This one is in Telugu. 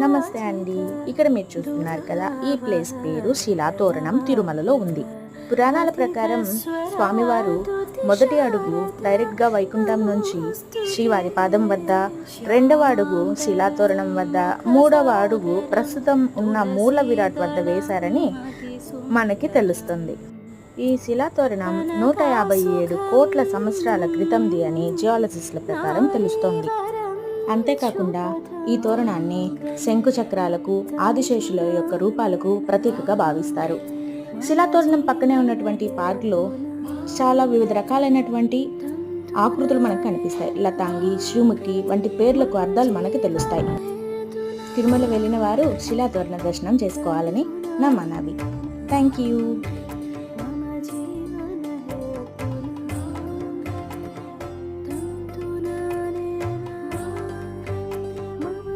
నమస్తే అండి. ఇక్కడ మీరు చూస్తున్నారు కదా, ఈ ప్లేస్ పేరు శిలాతోరణం, తిరుమలలో ఉంది. పురాణాల ప్రకారం స్వామివారు మొదటి అడుగు డైరెక్ట్గా వైకుంఠం నుంచి శ్రీవారి పాదం వద్ద, రెండవ అడుగు శిలాతోరణం వద్ద, మూడవ అడుగు ప్రస్తుతం ఉన్న మూల విరాట్ వద్ద వేశారని మనకి తెలుస్తుంది. ఈ శిలాతోరణం 157 కోట్ల సంవత్సరాల క్రితంది అని జియాలజిస్టుల ప్రకారం తెలుస్తోంది. అంతేకాకుండా ఈ తోరణాన్ని శంకు చక్రాలకు, ఆదిశేషుల యొక్క రూపాలకు ప్రతీకగా భావిస్తారు. శిలాతోరణం పక్కనే ఉన్నటువంటి పార్క్లో చాలా వివిధ రకాలైనటువంటి ఆకృతులు మనకు కనిపిస్తాయి. లతాంగి, శ్రీముఖి వంటి పేర్లకు అర్థాలు మనకి తెలుస్తాయి. తిరుమల వెళ్ళిన వారు శిలాతోరణ దర్శనం చేసుకోవాలని నా మనవి. Thank you.